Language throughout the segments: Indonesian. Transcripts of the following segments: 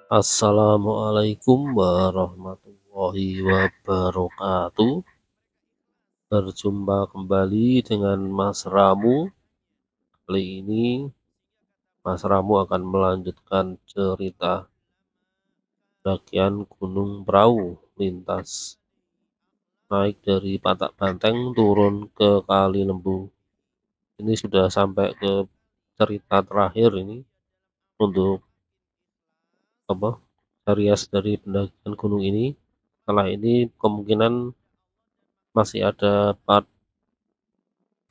Assalamualaikum warahmatullahi wabarakatuh. Berjumpa kembali dengan Mas Ramu. Kali ini Mas Ramu akan melanjutkan cerita dakian Gunung Prau lintas naik dari Patak Banteng turun ke Kali Lembu. Ini sudah sampai ke cerita terakhir ini untuk apa series dari pendakian gunung ini. Setelah ini kemungkinan masih ada part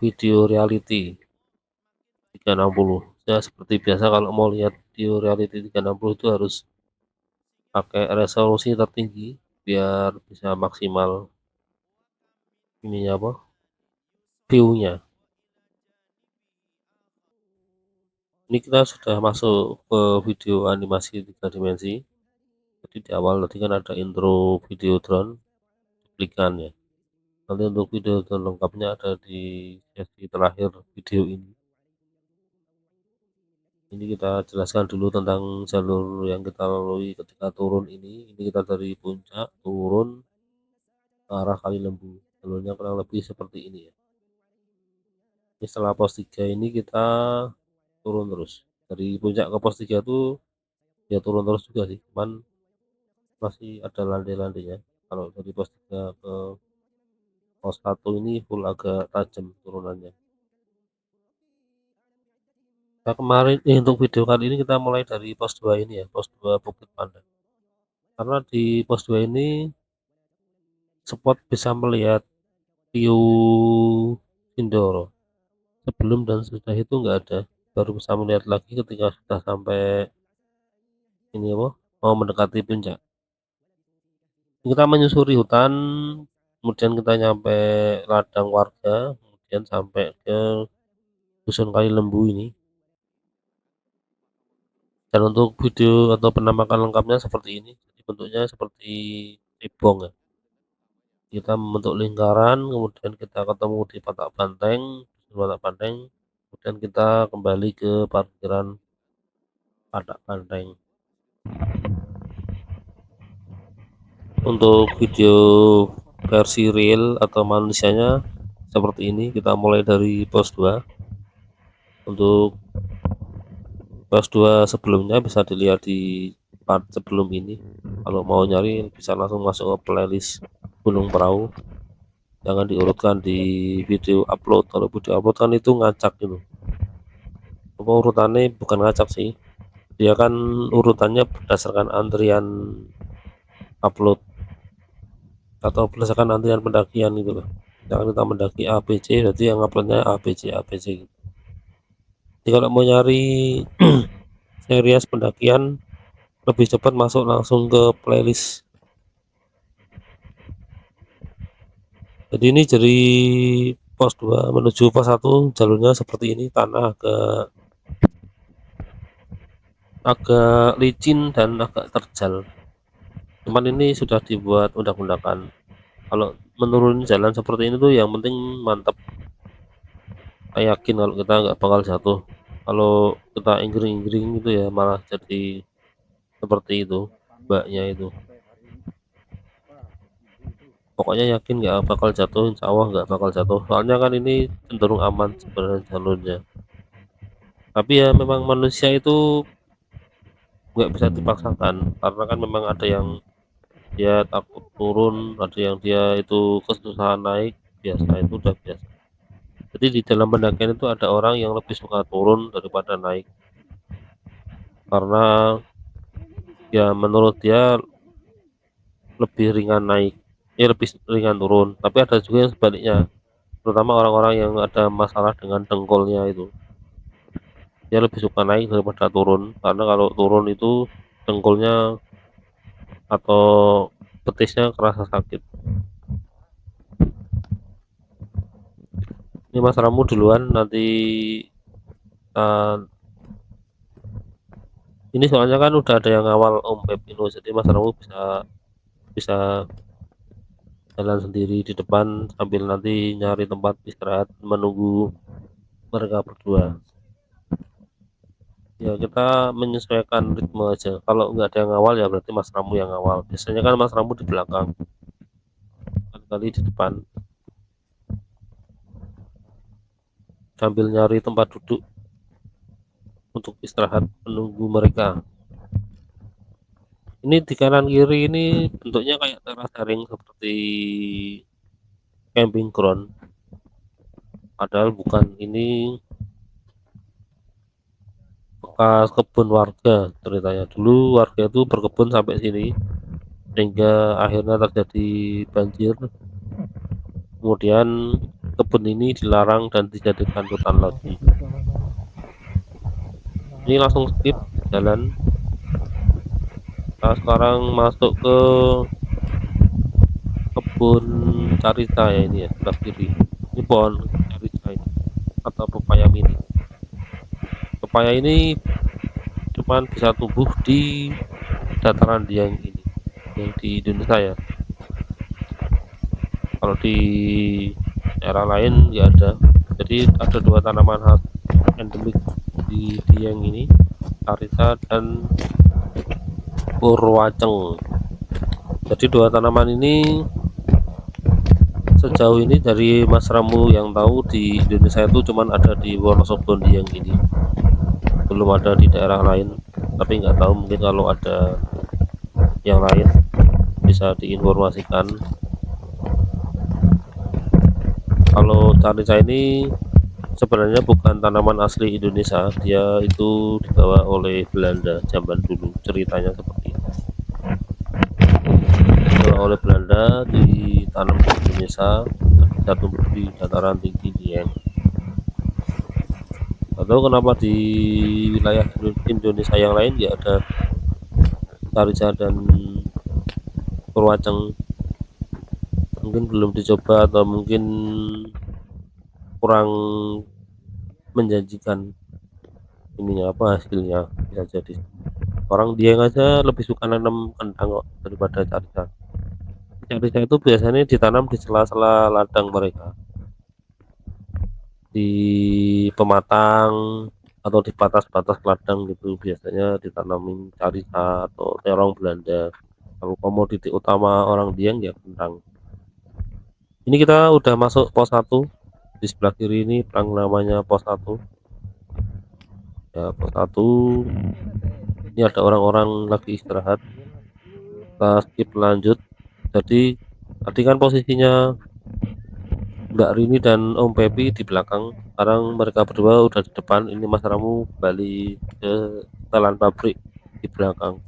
video reality 360. Ya seperti biasa kalau mau lihat video reality 360 itu harus pakai resolusi tertinggi biar bisa maksimal ininya apa view-nya. Ini kita sudah masuk ke video animasi 3 dimensi. Jadi di awal tadi kan ada intro video drone cuplikan ya. Nanti untuk video drone lengkapnya ada di sesi terakhir video ini. Ini kita jelaskan dulu tentang jalur yang kita lalui ketika turun ini. Ini kita dari puncak turun ke arah Kali Lembu. Jalurnya kurang lebih seperti ini ya. Ini setelah pos 3 ini kita turun terus. Dari puncak ke pos 3 tuh ya turun terus juga sih. Cuman masih ada landai-landainya. Kalau dari pos 3 ke pos 1 ini full agak tajam turunannya. Nah, kemarin untuk video kali ini kita mulai dari pos 2 ini ya, pos 2 Bukit Pandan. Karena di pos 2 ini spot bisa melihat view Sindoro. Sebelum dan sesudah itu nggak ada. Baru bisa melihat lagi ketika sudah sampai ini apa? Mau mendekati puncak. Kita menyusuri hutan, kemudian kita nyampe ladang warga, kemudian sampai ke dusun Kali Lembu ini. Dan untuk video atau penampakan lengkapnya seperti ini. Jadi bentuknya seperti ribong ya. Kita membentuk lingkaran, kemudian kita ketemu di Patak Banteng, Patak Banteng, kemudian kita kembali ke parkiran Patak Banteng. Untuk video versi real atau manusianya seperti ini, kita mulai dari pos 2. Untuk pos 2 sebelumnya bisa dilihat di part sebelum ini. Kalau mau nyari bisa langsung masuk ke playlist Gunung Prau. Jangan diurutkan di video upload. Kalau video upload kan itu ngacak gitu. Apa urutannya bukan ngacak sih. Dia kan urutannya berdasarkan antrian upload atau berdasarkan antrian pendakian gitu loh. Jangan kita mendaki ABC berarti yang uploadnya ABC gitu. Jadi kalau mau nyari series pendakian lebih cepat masuk langsung ke playlist. Jadi ini dari pos 2 menuju pos 1 jalurnya seperti ini, tanah agak licin dan agak terjal. Cuman ini sudah dibuat undak-undakan. Kalau menurun jalan seperti ini tuh yang penting mantap. Saya yakin kalau kita nggak bakal jatuh. Kalau kita inggring-inggring gitu ya malah jadi seperti itu mbaknya itu. Pokoknya yakin nggak bakal jatuh, insya Allah nggak bakal jatuh. Soalnya kan ini cenderung aman sebenarnya jalurnya. Tapi ya memang manusia itu nggak bisa dipaksakan karena kan memang ada yang dia takut turun, ada yang dia itu kesusahan naik, biasa itu udah biasa. Jadi di dalam pendakian itu ada orang yang lebih suka turun daripada naik karena ya menurut dia lebih ringan naik, ya lebih ringan turun. Tapi ada juga yang sebaliknya, terutama orang-orang yang ada masalah dengan dengkulnya itu. Dia lebih suka naik daripada turun karena kalau turun itu dengkulnya atau betisnya kerasa sakit. Ini Mas Ramu duluan nanti uh, ini soalnya kan udah ada yang ngawal Om Pepino jadi Mas Ramu bisa bisa jalan sendiri di depan sambil nanti nyari tempat istirahat menunggu mereka berdua. Ya kita menyesuaikan ritme aja, kalau nggak ada yang ngawal ya berarti Mas Ramu yang ngawal, biasanya kan Mas Ramu di belakang, kali-kali di depan, sambil nyari tempat duduk untuk istirahat menunggu mereka. Ini di kanan kiri ini bentuknya kayak terasering seperti camping ground, padahal bukan, ini bekas kebun warga ceritanya. Dulu warga itu berkebun sampai sini sehingga akhirnya terjadi banjir. Kemudian kebun ini dilarang dan dijadikan hutan lagi. Ini langsung skip jalan. Nah, sekarang masuk ke kebun carita ya, ini ya sebelah kiri. Ini pohon carita ini atau pepaya mini. Pepaya ini cuman bisa tumbuh di dataran yang ini, yang di Indonesia ya. Kalau di daerah lain nggak ada. Jadi ada dua tanaman khas endemik di Dieng ini, Carita dan Purwaceng. Jadi dua tanaman ini sejauh ini dari Mas Ramu yang tahu di Indonesia itu cuman ada di Wonosobo Dieng ini, belum ada di daerah lain. Tapi nggak tahu, mungkin kalau ada yang lain bisa diinformasikan. Kalau Carita ini sebenarnya bukan tanaman asli Indonesia, dia itu dibawa oleh Belanda zaman dulu, ceritanya seperti itu. Dibawa oleh Belanda, ditanam di Indonesia, dan bisa tumbuh di dataran tinggi Dieng. Atau kenapa di wilayah Indonesia yang lain ya ada Carita dan Purwaceng, mungkin belum dicoba atau mungkin kurang menjanjikan ininya apa hasilnya, bisa jadi. Orang Dieng aja lebih suka nanam kentang kok daripada Carita. Carita itu biasanya ditanam di sela-sela ladang mereka, di pematang atau di batas-batas ladang gitu biasanya ditanamin Carita atau terong Belanda. Kalau komoditi utama orang Dieng ya kentang. Ini kita udah masuk pos 1, di sebelah kiri ini plang namanya pos 1 ya. Pos 1 ini ada orang-orang lagi istirahat, kita skip lanjut. Jadi tadi kan posisinya Mbak Rini dan Om Pepi di belakang, sekarang mereka berdua udah di depan. Ini Mas Ramu kembali ke setelan pabrik di belakang.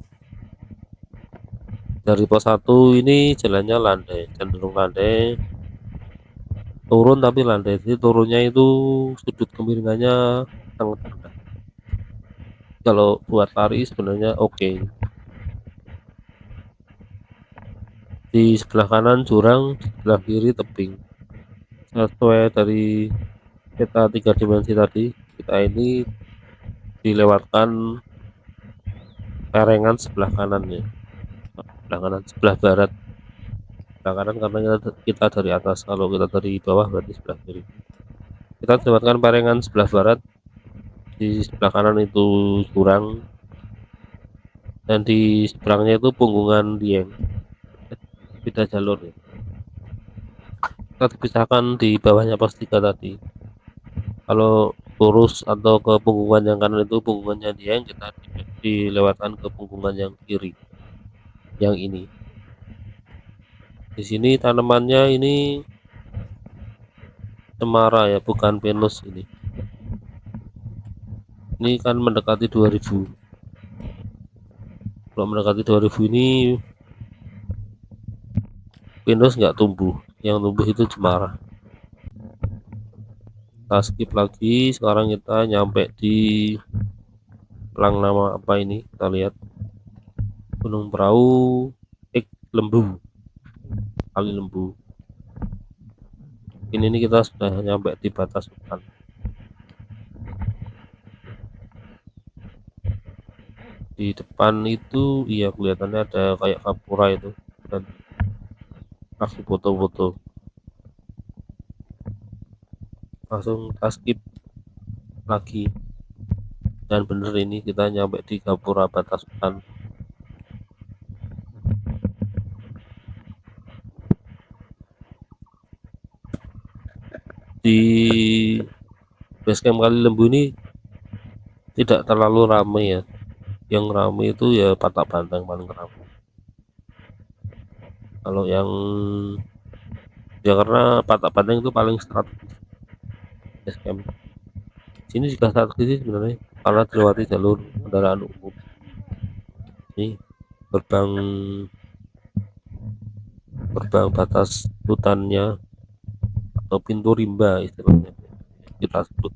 Dari pos 1 ini jalannya landai, cenderung landai, turun tapi landai, jadi turunnya itu sudut kemiringannya sangat rendah. Kalau buat lari sebenarnya oke. Di sebelah kanan jurang, di sebelah kiri tebing. Sesuai dari peta 3 dimensi tadi, kita ini dilewatkan perengan sebelah kanan ya, sebelah kanan, sebelah barat. Sebelah kanan karena kita dari atas, kalau kita dari bawah berarti sebelah kiri. Kita dilewatkan perengan sebelah barat, di sebelah kanan itu jurang, dan di seberangnya itu punggungan Dieng. Beda jalur ya. Kita dipisahkan di bawahnya pos 3 tadi. Kalau lurus atau ke punggungan yang kanan itu punggungannya Dieng, kita dilewatkan ke punggungan yang kiri, yang ini. Di sini tanamannya ini cemara ya, bukan pinus ini. Ini kan mendekati 2000. Kalau mendekati 2000 ini pinus nggak tumbuh, yang tumbuh itu cemara. Kita skip lagi, sekarang kita nyampe di pelang nama apa ini, kita lihat Gunung Perahu X Lembu, Kali Lembu. Ini kita sudah nyampe di batas hutan. Di depan itu iya kelihatannya ada kayak kapura itu, dan kasih foto-foto. Langsung kita skip lagi. dan bener ini kita nyampe di Gapura batas hutan. Di base camp Kali Lembu ini tidak terlalu ramai ya, yang ramai itu ya Patak Banteng paling ramai. Kalau yang ya karena Patak Banteng itu paling strategis base camp. Sini juga strategis sih sebenarnya karena dilewati jalur kendaraan umum. Ini gerbang gerbang batas hutannya atau pintu rimba istilahnya kita sebut.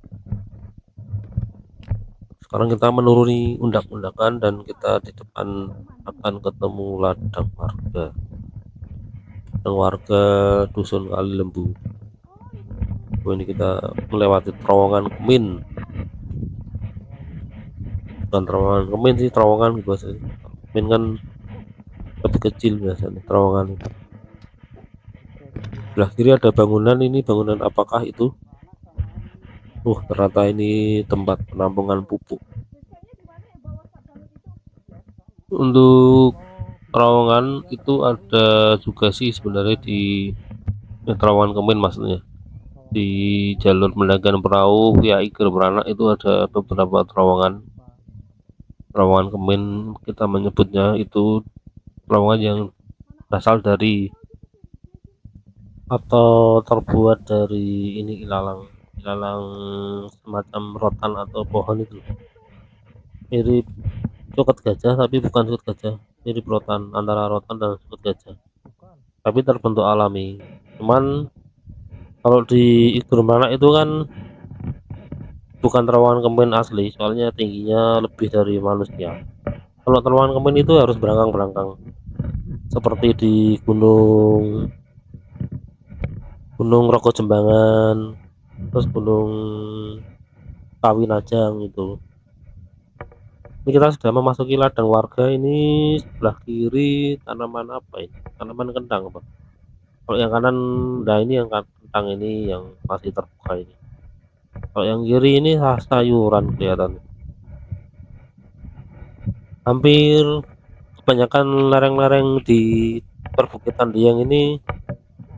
Sekarang kita menuruni undak-undakan dan kita di depan akan ketemu ladang warga dusun Kali Lembu. Ini kita melewati terowongan Kemin, bukan terowongan Kemin sih, terowongan biasa. Kemin kan lebih kecil biasanya terowongan. Sebelah kiri ada bangunan, ini bangunan apakah itu? Ternyata ini tempat penampungan pupuk. Untuk terowongan itu ada juga sih sebenarnya di terowongan Kemin maksudnya. Di jalur Mendagan Perahu via Iger Beranak itu ada beberapa terowongan Kemin, kita menyebutnya itu terowongan yang berasal dari atau terbuat dari ini ilalang semacam rotan atau pohon itu mirip suket gajah tapi bukan suket gajah, mirip rotan, antara rotan dan suket gajah tapi terbentuk alami. Cuman kalau di Iger Beranak itu kan bukan terowongan Kemin asli, soalnya tingginya lebih dari manusia. Kalau terowongan Kemin itu harus berangkang-berangkang seperti di Gunung Roko Jembangan, terus Gunung Kawinajang itu. Ini kita sudah memasuki ladang warga. Ini sebelah kiri tanaman apa ini? Tanaman kentang apa? Kalau yang kanan, nah ini yang kentang ini yang masih terbuka ini. Kalau yang kiri ini sayuran kelihatan. Hampir kebanyakan lereng-lereng di perbukitan Dieng ini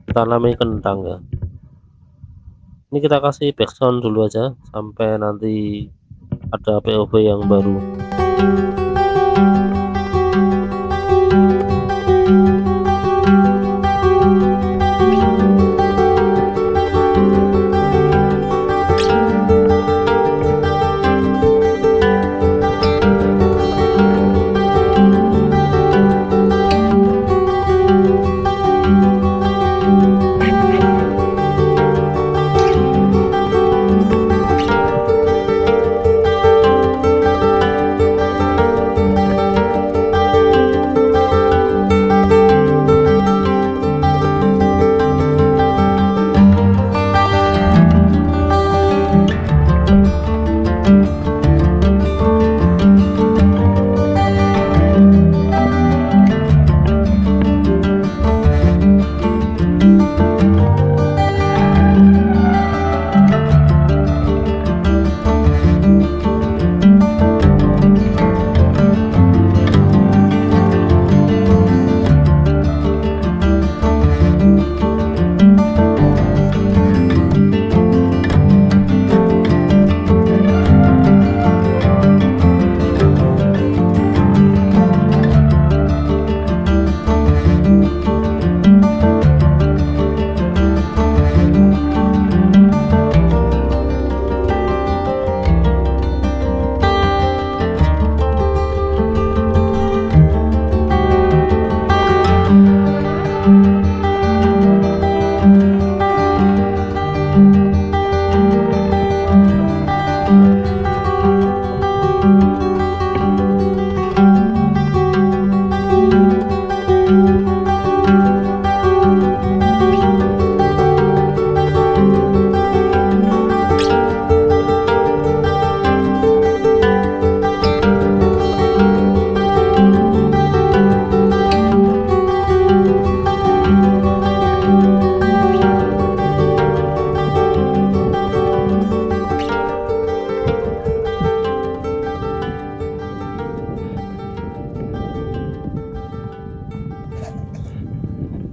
ditanami kentang ya. Ini kita kasih background dulu aja sampai nanti ada POV yang baru.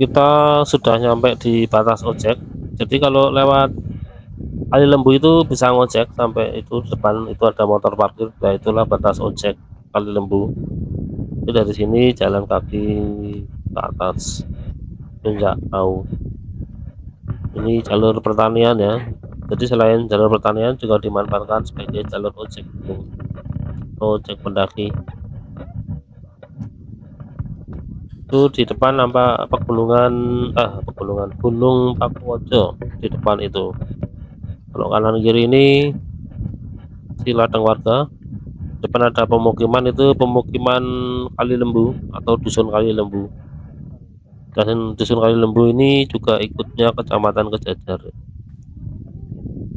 kita sudah nyampe di batas ojek. Jadi kalau lewat Kali Lembu itu bisa ngojek sampai itu depan itu ada motor parkir, nah itulah batas ojek Kali Lembu. Itu dari sini jalan kaki ke atas, Puncak Au. Ini jalur pertanian ya. Jadi selain jalur pertanian juga dimanfaatkan sebagai jalur ojek gunung, ojek pendaki. Itu di depan nampak pegunungan Gunung Pakuwojo di depan itu. Kalau kanan kiri ini si ladang warga. Depan ada pemukiman, itu pemukiman Kali Lembu atau dusun Kali Lembu. Dan dusun Kali Lembu ini juga ikutnya kecamatan Kejajar.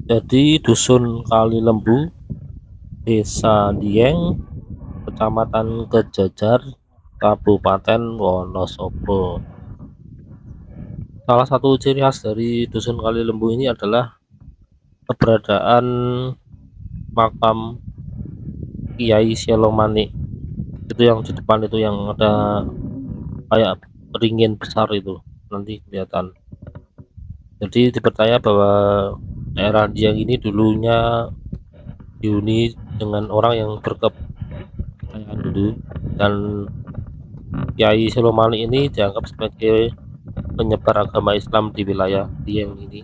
Jadi dusun Kali Lembu, Desa Dieng, Kecamatan Kejajar, Kabupaten Wonosobo. Salah satu ciri khas dari dusun Kali Lembu ini adalah keberadaan makam Kiai Selomani. Itu yang di depan itu yang ada kayak beringin besar itu, nanti kelihatan. Jadi dipercaya bahwa daerah Dieng ini dulunya dihuni dengan orang yang berkepercayaan dulu, dan Kiai Selomani ini dianggap sebagai penyebar agama Islam di wilayah Dieng ini.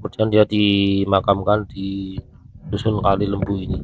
Kemudian dia dimakamkan di dusun Kali Lembu ini.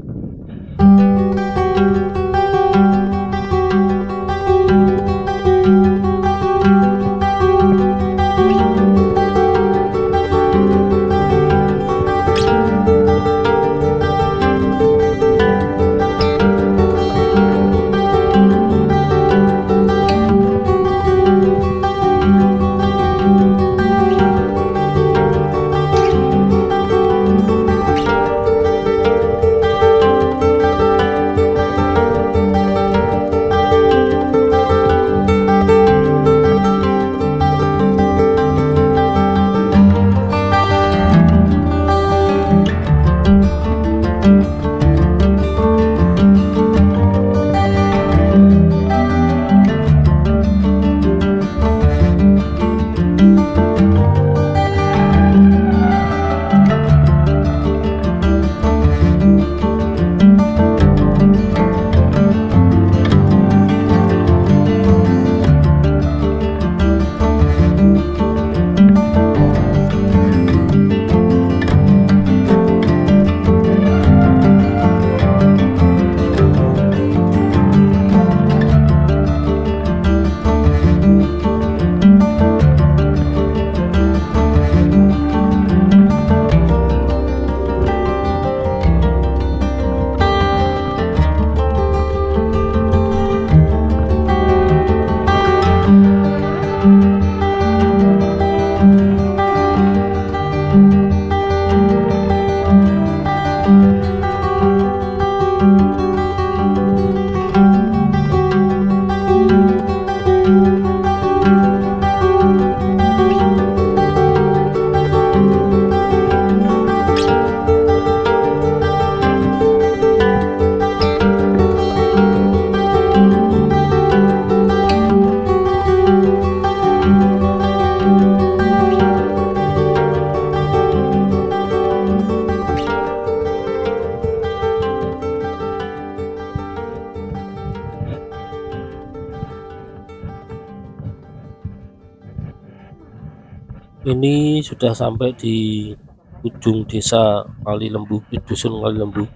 Ini sudah sampai di ujung desa Kali Lembu, di dusun Kali Lembu.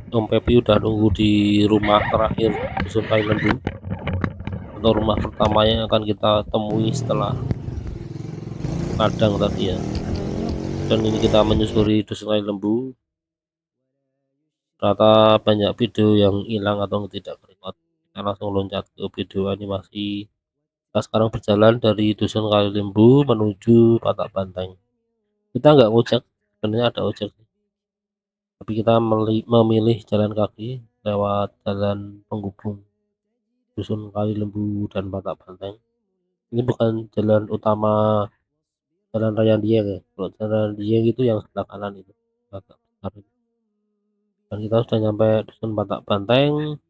Om Pepi udah nunggu di rumah terakhir dusun Kali Lembu, atau rumah pertama yang akan kita temui setelah ladang tadi ya. Dan ini kita menyusuri dusun Kali Lembu. Ternyata banyak video yang hilang atau tidak terlihat. Kita langsung loncat ke video animasi. Kita sekarang berjalan dari dusun Kali Lembu menuju Patak Banteng. Kita nggak ngojek, sebenarnya ada ojek, tapi kita memilih jalan kaki lewat jalan penghubung dusun Kali Lembu dan Patak Banteng. Ini bukan jalan utama, jalan raya Dieng ya. Kalau jalan Dieng itu yang sebelah kanan itu, agak besar itu. Dan kita sudah nyampe dusun Patak Banteng.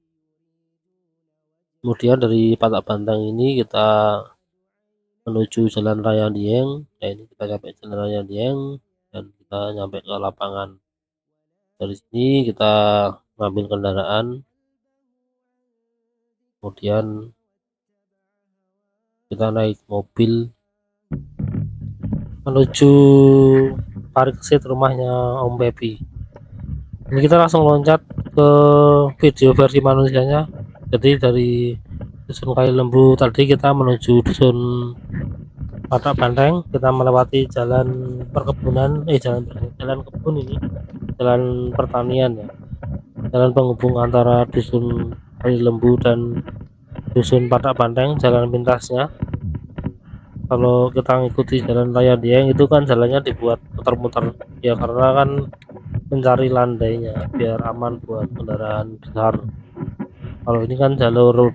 Kemudian dari Patak Banteng ini kita menuju Jalan Raya Dieng. Nah, ini kita sampai Jalan Raya Dieng dan kita nyampe ke lapangan. Dari sini kita ngambil kendaraan, kemudian kita naik mobil menuju parksit rumahnya Om Pepi. Ini kita langsung loncat ke video versi manusianya. Jadi dari dusun Kali Lembu tadi kita menuju dusun Patak Banteng, kita melewati jalan perkebunan, jalan kebun ini, jalan pertanian ya, jalan penghubung antara dusun Kali Lembu dan dusun Patak Banteng, jalan pintasnya. Kalau kita ngikuti jalan raya Dieng itu kan jalannya dibuat muter-muter ya, karena kan mencari landainya biar aman buat kendaraan besar. Kalau ini kan jalur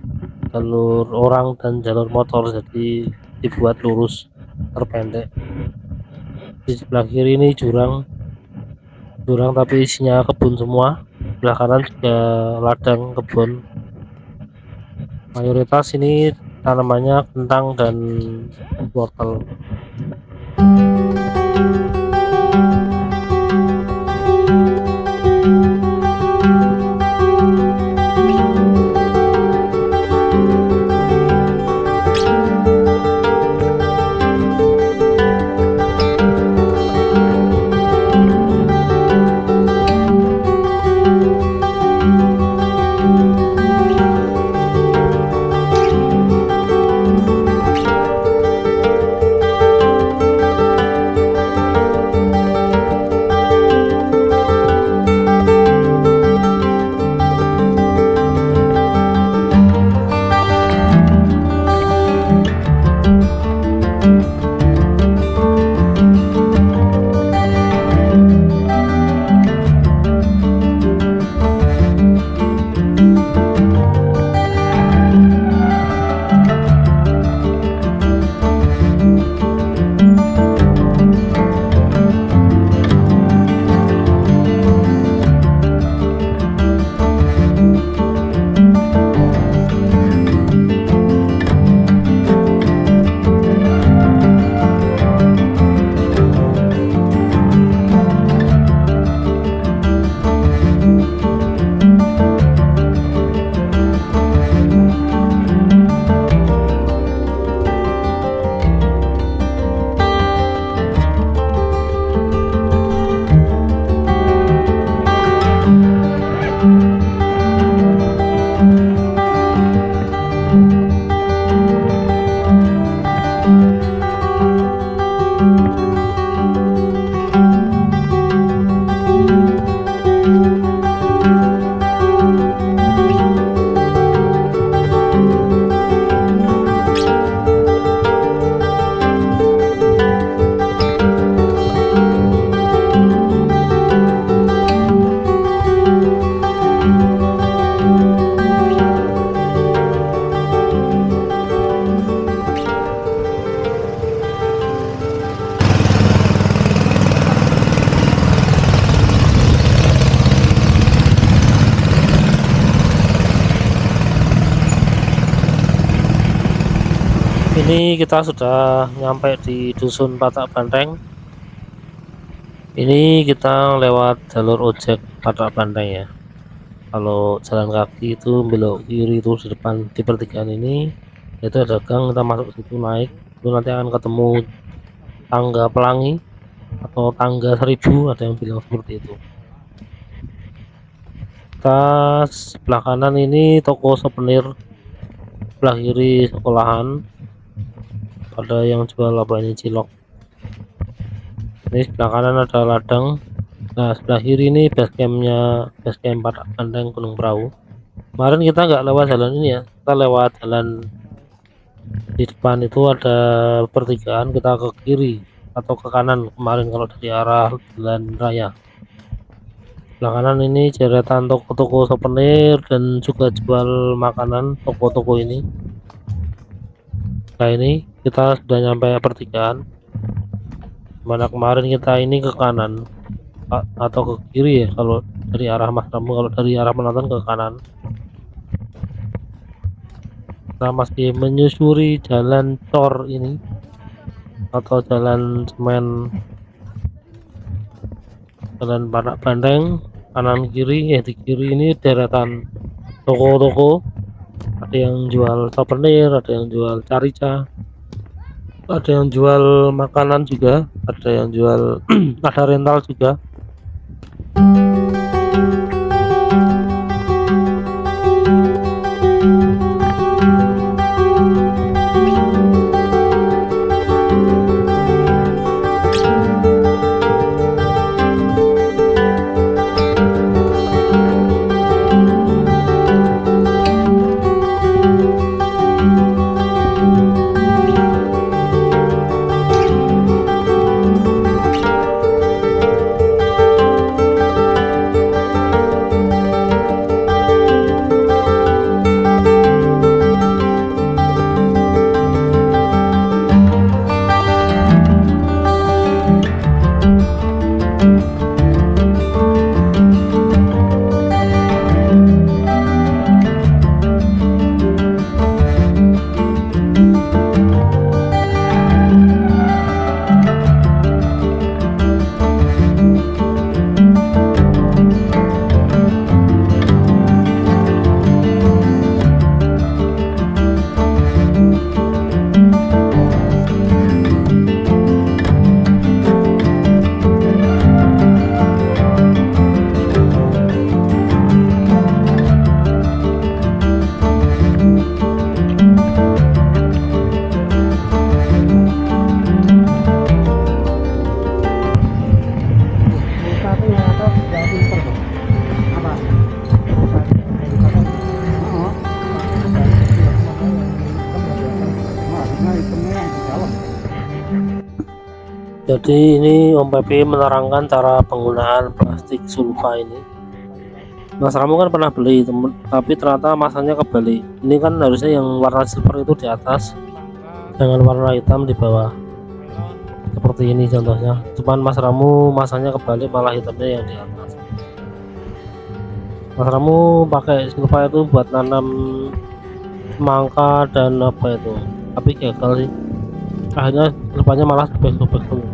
jalur orang dan jalur motor, jadi dibuat lurus terpendek. Di sebelah kiri ini jurang tapi isinya kebun semua. Sebelah kanan juga ladang kebun. Mayoritas ini tanamannya kentang dan wortel. Ini kita sudah nyampe di dusun Patak Banteng. Ini kita lewat jalur ojek Patak Banteng ya. Kalau jalan kaki itu belok kiri itu di depan di pertigaan ini, itu ada gang, kita masuk situ naik, itu nanti akan ketemu tangga pelangi atau tangga 1000, ada yang bilang seperti itu. Kita sebelah kanan ini toko souvenir, sebelah kiri sekolahan, ada yang jual apa ini, cilok. Ini sebelah kanan ada ladang. Nah, sebelah kiri ini basecamp Patak Banteng Gunung Prau. Kemarin kita nggak lewat jalan ini ya, kita lewat jalan di depan itu ada pertigaan, kita ke kiri atau ke kanan kemarin kalau dari arah jalan raya. Sebelah kanan ini deretan toko-toko souvenir dan juga jual makanan toko-toko ini. Nah, ini kita sudah nyampe pertigaan, mana kemarin kita ini ke kanan atau ke kiri ya kalau dari arah Mas Rambu, kalau dari arah penonton ke kanan. Kita masih menyusuri jalan cor ini atau jalan semen, jalan Barak Banteng. Kanan kiri, di kiri ini deretan toko-toko, ada yang jual souvenir, ada yang jual carica, ada yang jual makanan juga, ada yang jual ada rental juga. Jadi ini Om Pepi menerangkan cara penggunaan plastik sulfa ini. Mas Ramu kan pernah beli temen, tapi ternyata masanya kebalik. Ini kan harusnya yang warna silver itu di atas dengan warna hitam di bawah, seperti ini contohnya. Cuman Mas Ramu masanya kebalik, malah hitamnya yang di atas. Mas Ramu pakai silva itu buat nanam semangka dan apa itu, tapi gagal sih. Akhirnya silvanya malah sobek-sobek semua.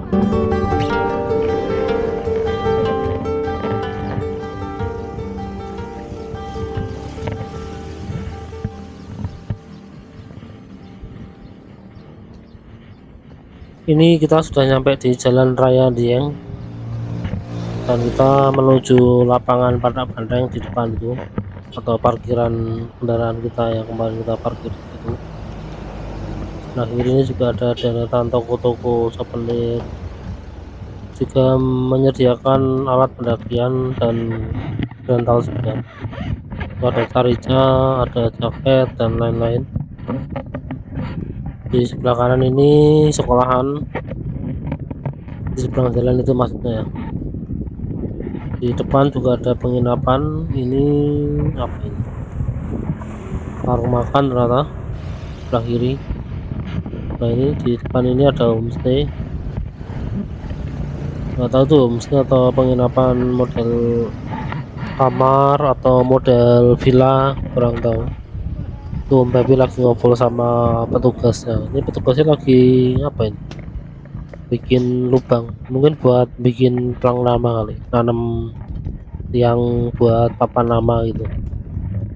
Ini kita sudah nyampe di Jalan Raya Dieng dan kita menuju lapangan Barak Banteng di depan itu, atau parkiran kendaraan kita yang kemarin kita parkir itu. Nah, kiri ini juga ada deretan toko-toko souvenir, juga menyediakan alat pendakian dan rental juga. Itu ada carica, ada jaket dan lain-lain. Di sebelah kanan ini sekolahan, di seberang jalan itu maksudnya ya. Di depan juga ada penginapan. Ini apa ini, warung makan ternyata sebelah kiri. Nah, ini di depan ini ada homestay, nggak tahu tuh homestay atau penginapan model kamar atau model villa, kurang tahu. Tuh Om Baby lagi ngobrol sama petugasnya. Ini petugasnya lagi ngapain, bikin lubang, mungkin buat bikin plang nama kali, nanam yang buat papan nama gitu.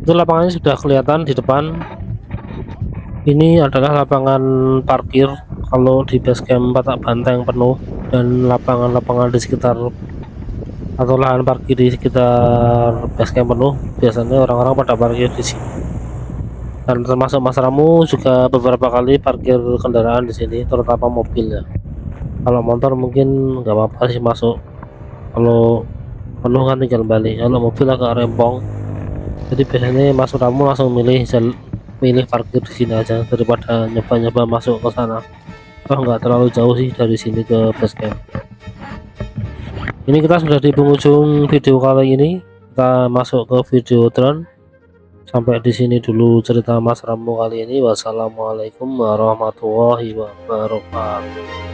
Itu lapangannya sudah kelihatan di depan. Ini adalah lapangan parkir kalau di basecamp Barak Banteng penuh, dan lapangan-lapangan di sekitar atau lahan parkir di sekitar basecamp penuh, biasanya orang-orang pada parkir di sini. Dan termasuk Mas Ramu juga beberapa kali parkir kendaraan di sini, terutama mobil ya. Kalau motor mungkin nggak apa-apa sih masuk, kalau penuh kan tinggal balik. Kalau mobil agak rempong, jadi biasanya Mas Ramu langsung milih parkir di sini aja daripada nyoba-nyoba masuk ke sana. Oh, nggak terlalu jauh sih dari sini ke basecamp. Ini kita sudah di penghujung video kali ini. Kita masuk ke video drone. Sampai di sini dulu cerita Mas Ramu kali ini. Wassalamualaikum warahmatullahi wabarakatuh.